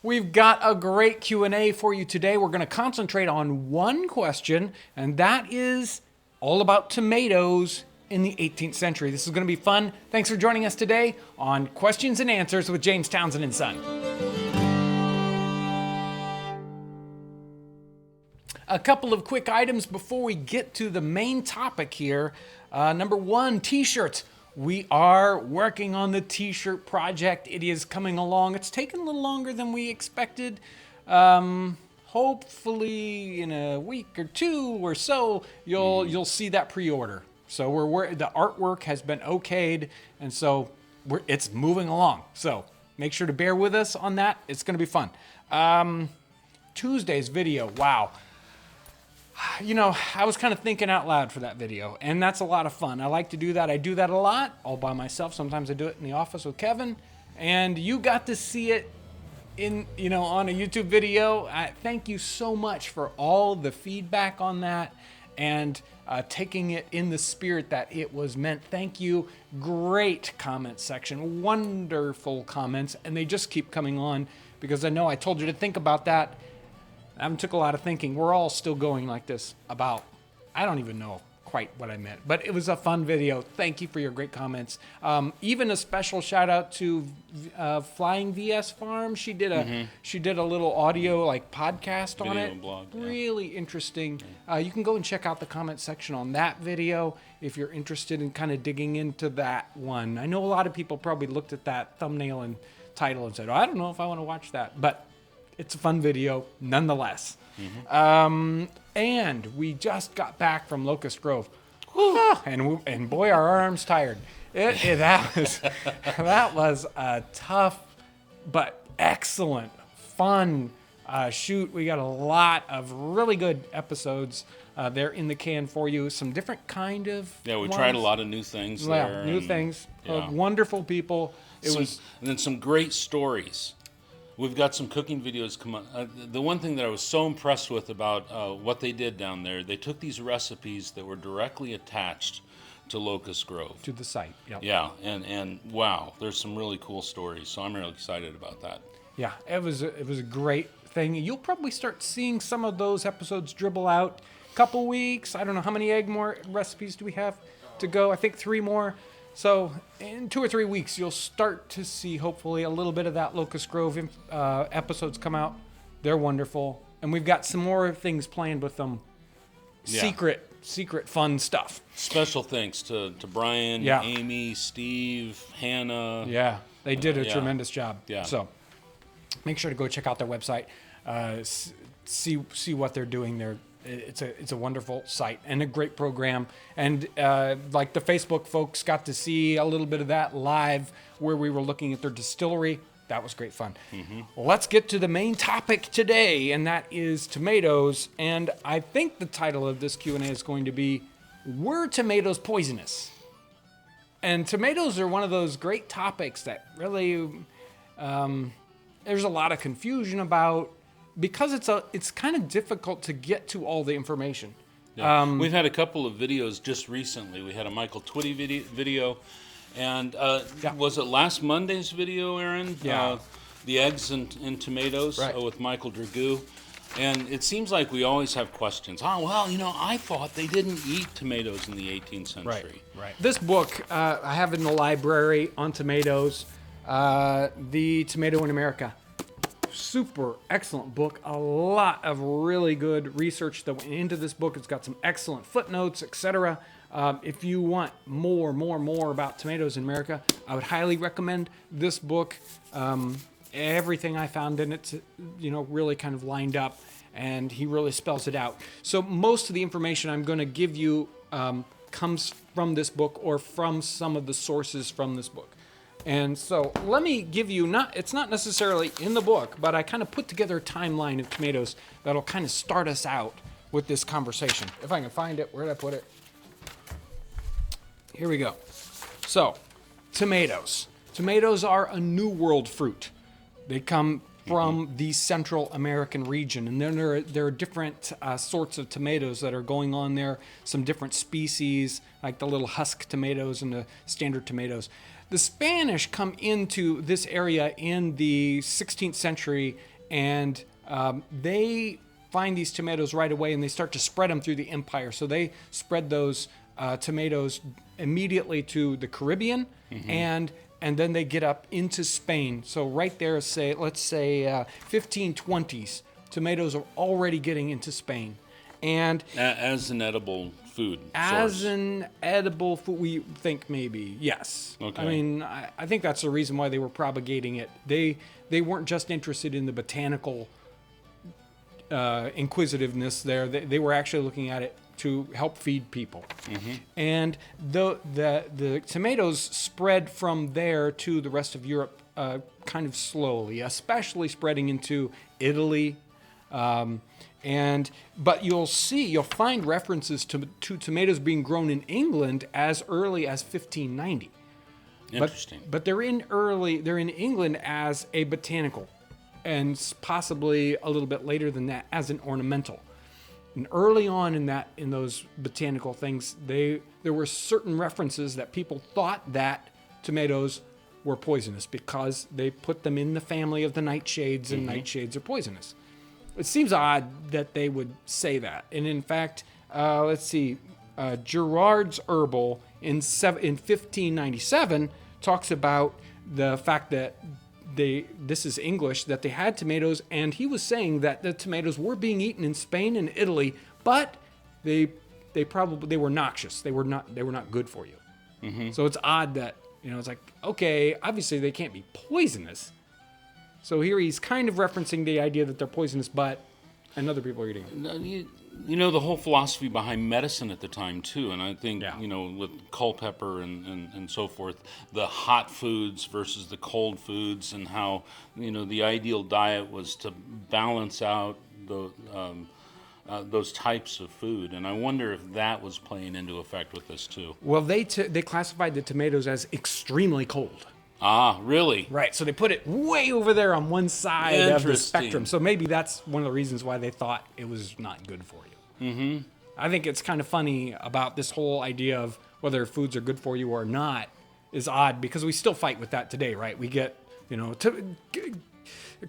We've got a great Q&A for you today. We're going to concentrate on one question, and that is all about tomatoes in the 18th century. This is going to be fun. Thanks for joining us today on Questions and Answers with James Townsend and Son. A couple of quick items before we get to the main topic here. Number one, t-shirts. We are working on the t-shirt project. It is coming along. It's taken a little longer than we expected. Hopefully in a week or two or so, you'll see that pre-order. So the artwork has been okayed, and so it's moving along. So make sure to bear with us on that. It's going to be fun. Tuesday's video, wow. You know, I was kind of thinking out loud for that video, and that's a lot of fun. I like to do that. I do that a lot, all by myself. Sometimes I do it in the office with Kevin, and you got to see it on a YouTube video. Thank you so much for all the feedback on that and taking it in the spirit that it was meant. Thank you. Great comment section, wonderful comments, and they just keep coming on because I know I told you to think about that. I took a lot of thinking. We're all still going like this about, I don't even know quite what I meant, but it was a fun video. Thank you for your great comments. Even a special shout out to Flying VS Farm. She did a little audio podcast on it. Blog, really interesting. You can go and check out the comment section on that video if you're interested in kind of digging into that one. I know a lot of people probably looked at that thumbnail and title and said, I don't know if I want to watch that, but it's a fun video, nonetheless. And we just got back from Locust Grove, and boy, our arms tired. That was a tough but excellent, fun shoot. We got a lot of really good episodes there in the can for you. Some different kind of we tried a lot of new things there. New things. Wonderful people. And then some great stories. We've got some cooking videos come on. The one thing that I was so impressed with about what they did down there, they took these recipes that were directly attached to Locust Grove. To the site, yep. Yeah, and wow, there's some really cool stories, so I'm really excited about that. Yeah, it was a great thing. You'll probably start seeing some of those episodes dribble out. Couple weeks, I don't know, how many egg more recipes do we have to go? I think 3 more. So in 2 or 3 weeks, you'll start to see, hopefully, a little bit of that Locust Grove episodes come out. They're wonderful. And we've got some more things planned with them. Yeah. Secret fun stuff. Special thanks to Brian, Amy, Steve, Hannah. Yeah, they did a tremendous job. Yeah. So make sure to go check out their website, see what they're doing there. It's a wonderful site and a great program. And like the Facebook folks got to see a little bit of that live where we were looking at their distillery. That was great fun. Well, let's get to the main topic today, and that is tomatoes. And I think the title of this Q&A is going to be, Were Tomatoes Poisonous? And tomatoes are one of those great topics that really there's a lot of confusion about, because it's kind of difficult to get to all the information. Yeah. We've had a couple of videos just recently. We had a Michael Twitty video, and was it last Monday's video, Aaron? Yeah. The eggs and tomatoes with Michael Dragoo. And it seems like we always have questions. Oh, well, I thought they didn't eat tomatoes in the 18th century. Right. This book I have in the library on tomatoes, The Tomato in America. Super excellent book. A lot of really good research that went into this book. It's got some excellent footnotes, etc. If you want more about tomatoes in America, I would highly recommend this book. Everything I found in it, really kind of lined up, and he really spells it out. So most of the information I'm going to give you comes from this book or from some of the sources from this book. And so let me give you, it's not necessarily in the book, but I kind of put together a timeline of tomatoes that'll kind of start us out with this conversation. If I can find it, where did I put it? Here we go. So, tomatoes. Tomatoes are a New World fruit. They come from the Central American region, and then there are different sorts of tomatoes that are going on there, some different species, like the little husk tomatoes and the standard tomatoes. The Spanish come into this area in the 16th century and they find these tomatoes right away, and they start to spread them through the empire. So they spread those tomatoes immediately to the Caribbean, and then they get up into Spain. So right there, let's say 1520s, tomatoes are already getting into Spain, and as an edible food. As source. an edible food, we think maybe, yes. Okay. I mean, I think that's the reason why they were propagating it. They weren't just interested in the botanical inquisitiveness there. They were actually looking at it to help feed people. And the tomatoes spread from there to the rest of Europe kind of slowly, especially spreading into Italy. But you'll find references to tomatoes being grown in England as early as 1590. Interesting. But they're in England as a botanical, and possibly a little bit later than that as an ornamental. And early on in those botanical things, there were certain references that people thought that tomatoes were poisonous because they put them in the family of the nightshades, and nightshades are poisonous. It seems odd that they would say that. And in fact, let's see, Gerard's Herbal in 1597 talks about the fact that this is English, that they had tomatoes, and he was saying that the tomatoes were being eaten in Spain and Italy, but they were noxious. They were not good for you. So it's odd that, it's like, okay, obviously they can't be poisonous. So here he's kind of referencing the idea that they're poisonous, and other people are eating it. The whole philosophy behind medicine at the time, too, and I think, with Culpeper and so forth, the hot foods versus the cold foods, and how, the ideal diet was to balance out those types of food. And I wonder if that was playing into effect with this, too. Well, they classified the tomatoes as extremely cold. Ah, really? Right, so they put it way over there on one side of the spectrum. So maybe that's one of the reasons why they thought it was not good for you. I think it's kind of funny about this whole idea of whether foods are good for you or not is odd, because we still fight with that today, right? We get,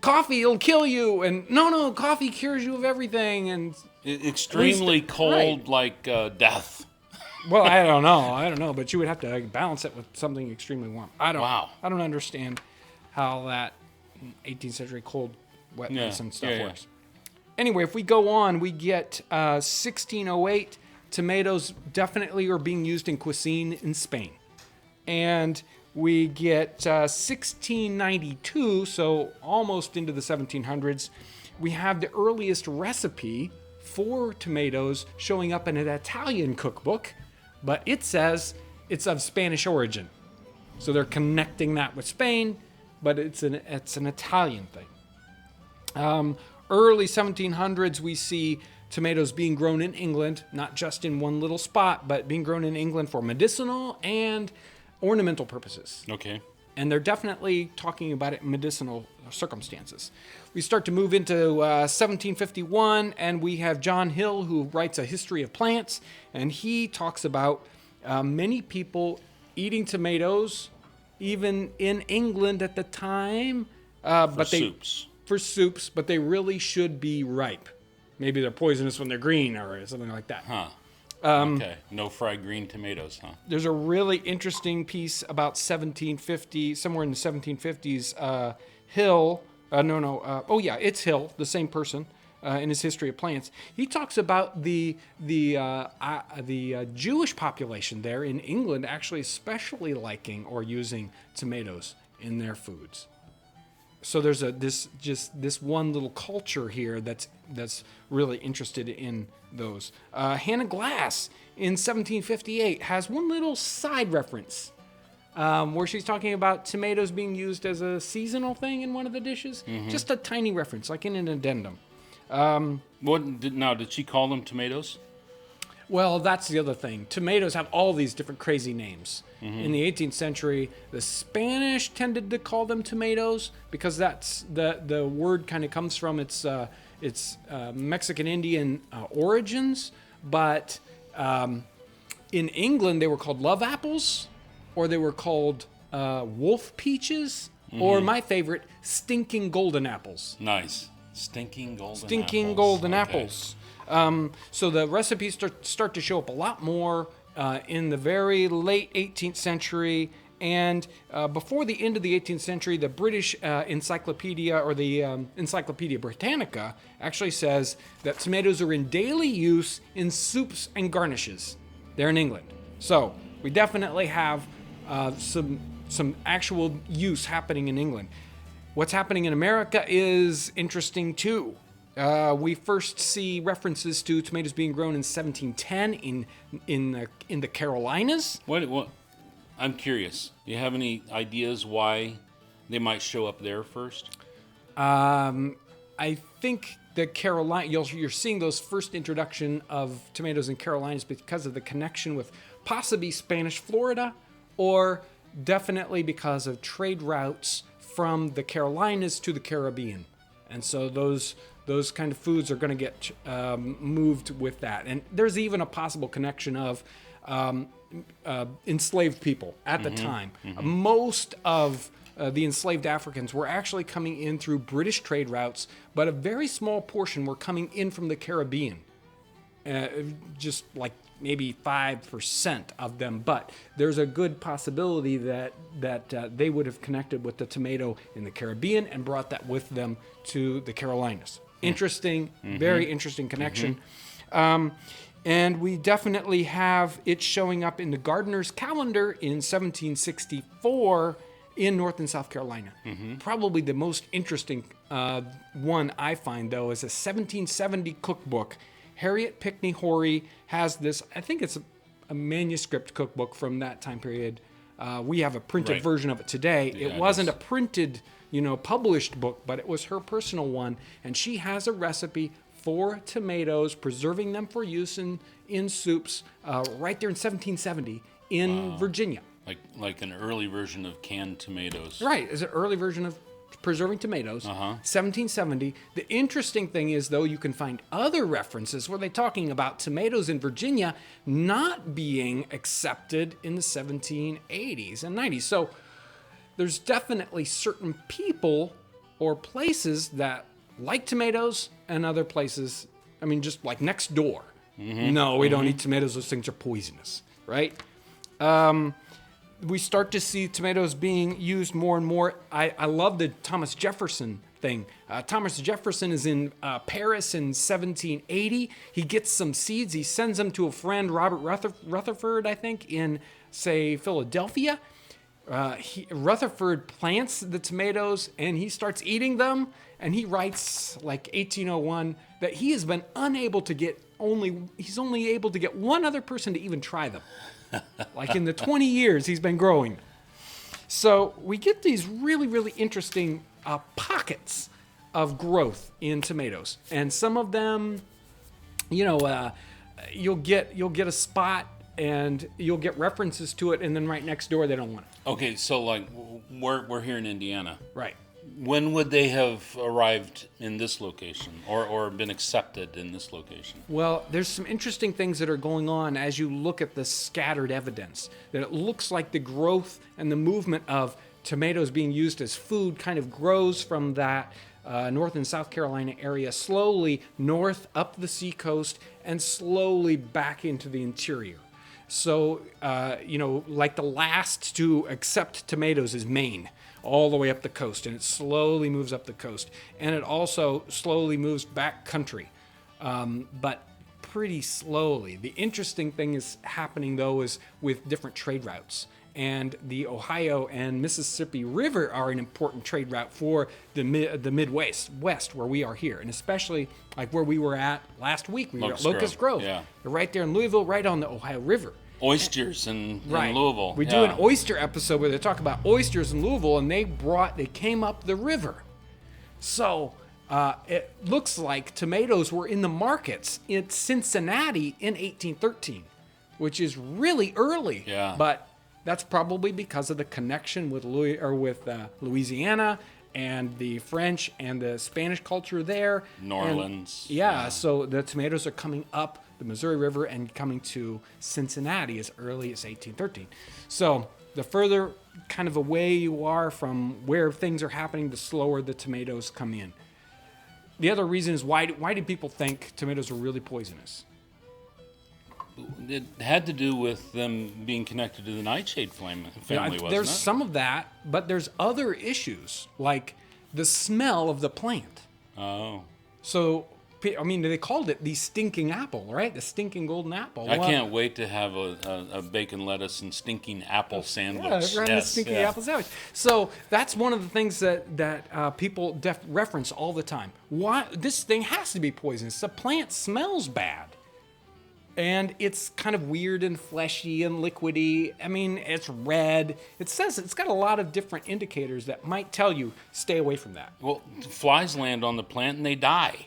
coffee will kill you, and no, coffee cures you of everything, and extremely cold, right. Like death. Well, I don't know, but you would have to balance it with something extremely warm. I don't understand how that 18th century cold wet medicine stuff works. Anyway, if we go on, we get 1608. Tomatoes definitely are being used in cuisine in Spain. And we get 1692, so almost into the 1700s. We have the earliest recipe for tomatoes showing up in an Italian cookbook, but it says it's of Spanish origin. So they're connecting that with Spain, but it's an Italian thing. Early 1700s, we see tomatoes being grown in England, not just in one little spot, but being grown in England for medicinal and ornamental purposes. Okay. And they're definitely talking about it in medicinal circumstances. We start to move into 1751, and we have John Hill, who writes a history of plants, and he talks about many people eating tomatoes, even in England at the time. For soups, but they really should be ripe. Maybe they're poisonous when they're green or something like that. Huh. Okay. No fried green tomatoes, huh? There's a really interesting piece about 1750, somewhere in the 1750s. Hill, it's Hill, the same person, in his history of plants. He talks about the Jewish population there in England actually especially liking or using tomatoes in their foods. So there's this one little culture here that's really interested in those. Hannah Glass in 1758 has one little side reference where she's talking about tomatoes being used as a seasonal thing in one of the dishes. Just a tiny reference, like in an addendum. Did she call them tomatoes? Well, that's the other thing. Tomatoes have all these different crazy names. In the 18th century, the Spanish tended to call them tomatoes because that's the word kind of comes from its Mexican Indian origins. But in England, they were called love apples, or they were called wolf peaches, or my favorite, stinking golden apples. Nice. Stinking golden Okay. apples. So the recipes start to show up a lot more in the very late 18th century. And before the end of the 18th century, the British Encyclopedia, or the Encyclopedia Britannica, actually says that tomatoes are in daily use in soups and garnishes. They're in England. So we definitely have some actual use happening in England. What's happening in America is interesting too. We first see references to tomatoes being grown in 1710 in the Carolinas. What? I'm curious. Do you have any ideas why they might show up there first? I think the Carolina, you're seeing those first introduction of tomatoes in Carolinas because of the connection with possibly Spanish Florida, or definitely because of trade routes from the Carolinas to the Caribbean. And so those kind of foods are going to get moved with that. And there's even a possible connection of enslaved people at the time. Most of the enslaved Africans were actually coming in through British trade routes, but a very small portion were coming in from the Caribbean. Just like maybe 5% of them, but there's a good possibility that they would have connected with the tomato in the Caribbean and brought that with them to the Carolinas. Interesting, very interesting connection. And we definitely have it showing up in the gardener's calendar in 1764 in North and South Carolina. Probably the most interesting one I find, though, is a 1770 cookbook. Harriet Pickney Horry has this, I think it's a manuscript cookbook from that time period. We have a printed version of it today. Yeah, it wasn't a printed, published book, but it was her personal one. And she has a recipe for tomatoes, preserving them for use in soups, right there in 1770 in Virginia. Like an early version of canned tomatoes. Right, it's an early version of preserving tomatoes, 1770. The interesting thing is, though, you can find other references where they're talking about tomatoes in Virginia not being accepted in the 1780s and 90s. So there's definitely certain people or places that like tomatoes, and other places, just like next door. No, we don't eat tomatoes. Those things are poisonous, right? We start to see tomatoes being used more and more. I love the Thomas Jefferson thing. Thomas Jefferson is in Paris in 1780. He gets some seeds. He sends them to a friend, Robert Rutherford, I think, in, say, Philadelphia. Rutherford plants the tomatoes, and he starts eating them. And he writes, like 1801, that he has been unable to get he's only able to get one other person to even try them. Like in the 20 years he's been growing. So we get these really, really interesting pockets of growth in tomatoes. And some of them, you'll get a spot and you'll get references to it, and then right next door they don't want it. Okay, so like we're here in Indiana. Right. When would they have arrived in this location or been accepted in this location? Well, there's some interesting things that are going on as you look at the scattered evidence, that it looks like the growth and the movement of tomatoes being used as food kind of grows from that North and South Carolina area slowly north up the seacoast and slowly back into the interior. So, like the last to accept tomatoes is Maine, all the way up the coast, and it slowly moves up the coast. And it also slowly moves back country, but pretty slowly. The interesting thing is happening, though, is with different trade routes. And the Ohio and Mississippi River are an important trade route for the Midwest, where we are here. And especially like where we were at last week. We were at Locust Grove. Yeah. They're right there in Louisville, right on the Ohio River. Oysters in Louisville. We do an oyster episode where they talk about oysters in Louisville, and they came up the river. So it looks like tomatoes were in the markets in Cincinnati in 1813, which is really early. Yeah. But that's probably because of the connection with Louisiana and the French and the Spanish culture there. New Orleans. So the tomatoes are coming up the Missouri River and coming to Cincinnati as early as 1813. So the further kind of away you are from where things are happening, the slower the tomatoes come in. the other reason is why do people think tomatoes are really poisonous? It had to do with them being connected to the nightshade family, wasn't There's it? some of that, but there's other issues, like the smell of the plant. Oh. So, I mean, they called it the stinking apple, right? The stinking golden apple. I can't wait to have a bacon, lettuce, and stinking apple sandwich. Yeah, the stinking apple sandwich. So that's one of the things that people reference all the time. Why this thing has to be poisonous? The plant smells bad. And it's kind of weird and fleshy and liquidy. I mean, it's red. It says it's got a lot of different indicators that might tell you stay away from that. Well, flies land on the plant and they die.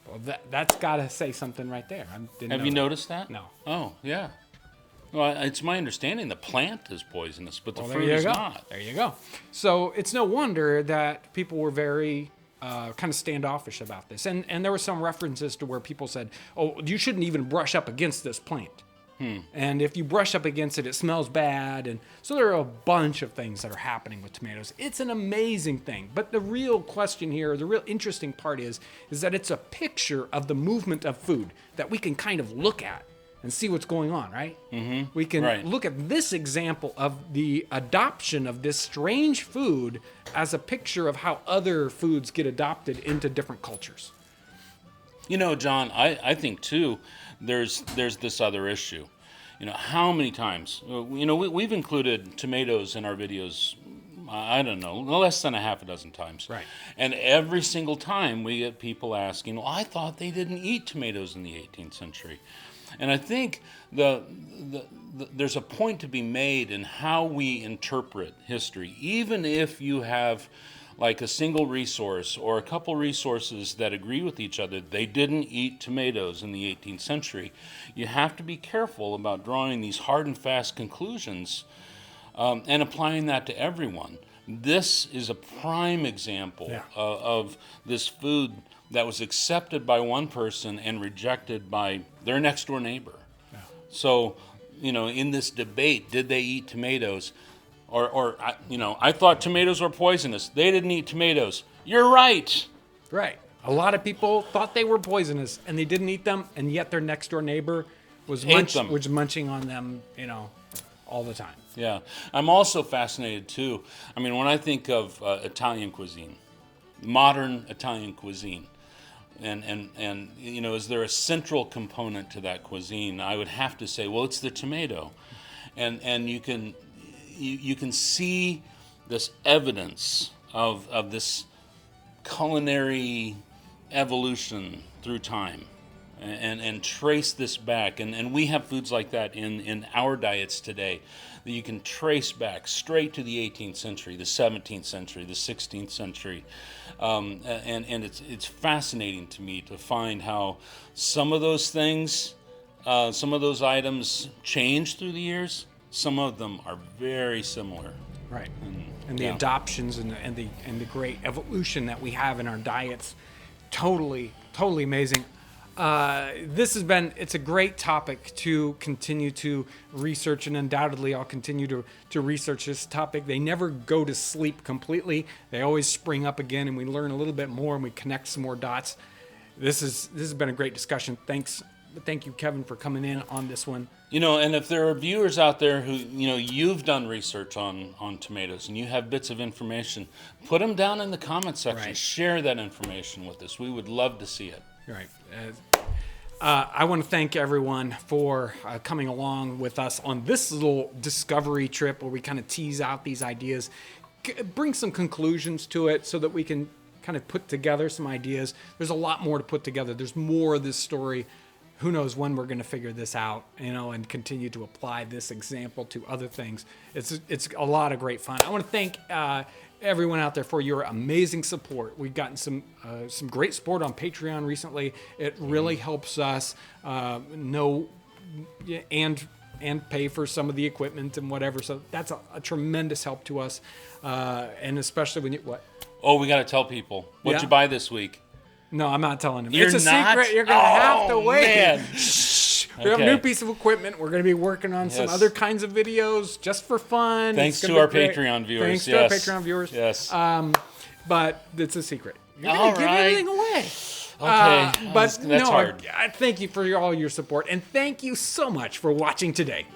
Well, that's got to say something right there. Have you noticed that? No. Oh, yeah. Well, it's my understanding the plant is poisonous, but the Well, fruit is not. There you go. So it's no wonder that people were very kind of standoffish about this. And there were some references to where people said, oh, you shouldn't even brush up against this plant. And if you brush up against it, it smells bad. And so there are a bunch of things that are happening with tomatoes. It's an amazing thing. But the real question here, the real interesting part is that it's a picture of the movement of food that we can kind of look at and see what's going on, right? Mm-hmm. We can look at this example of the adoption of this strange food as a picture of how other foods get adopted into different cultures. You know, John, I think, too, there's this other issue. You know, how many times, we've included tomatoes in our videos, I don't know, less than a half a dozen times. Right. And every single time we get people asking, well, I thought they didn't eat tomatoes in the 18th century. And I think there's a point to be made in how we interpret history. Even if you have like a single resource or a couple resources that agree with each other, they didn't eat tomatoes in the 18th century. You have to be careful about drawing these hard and fast conclusions and applying that to everyone. This is a prime example of this food that was accepted by one person and rejected by their next door neighbor. Yeah. So, in this debate, did they eat tomatoes? Or I thought tomatoes were poisonous. They didn't eat tomatoes. You're right. Right. A lot of people thought they were poisonous and they didn't eat them, and yet their next door neighbor was munching on them, all the time. Yeah. I'm also fascinated too. I mean, when I think of Italian cuisine, modern Italian cuisine, and is there a central component to that cuisine? I would have to say, well, it's the tomato, and you can see this evidence of this culinary evolution through time, and trace this back, and we have foods like that in our diets today that you can trace back straight to the 18th century, the 17th century, the 16th century. And it's fascinating to me to find how some of those things, some of those items change through the years. Some of them are very similar. Right. And the adoptions and the great evolution that we have in our diets, totally amazing. It's a great topic to continue to research, and undoubtedly I'll continue to research this topic. They never go to sleep completely. They always spring up again, and we learn a little bit more and we connect some more dots. This has been a great discussion. Thank you, Kevin, for coming in on this one. And if there are viewers out there who, you've done research on tomatoes and you have bits of information, put them down in the comment section. Right. Share that information with us. We would love to see it. Right. I want to thank everyone for coming along with us on this little discovery trip where we kind of tease out these ideas, bring some conclusions to it so that we can kind of put together some ideas. There's a lot more to put together. There's more of this story. Who knows when we're going to figure this out, and continue to apply this example to other things. It's a lot of great fun. I want to thank everyone out there for your amazing support. We've gotten some great support on Patreon recently. It really helps us know and pay for some of the equipment and whatever. So that's a tremendous help to us, and especially when what? Oh, we got to tell people what you buy this week. No, I'm not telling them. It's a secret. You're going to have to wait. Man. We have a new piece of equipment. We're going to be working on some other kinds of videos just for fun. Thanks to our Patreon viewers. Thanks to our Patreon viewers. Yes. But it's a secret. You're gonna All give right. everything away. Okay, But that's hard. I thank you for all your support, and thank you so much for watching today.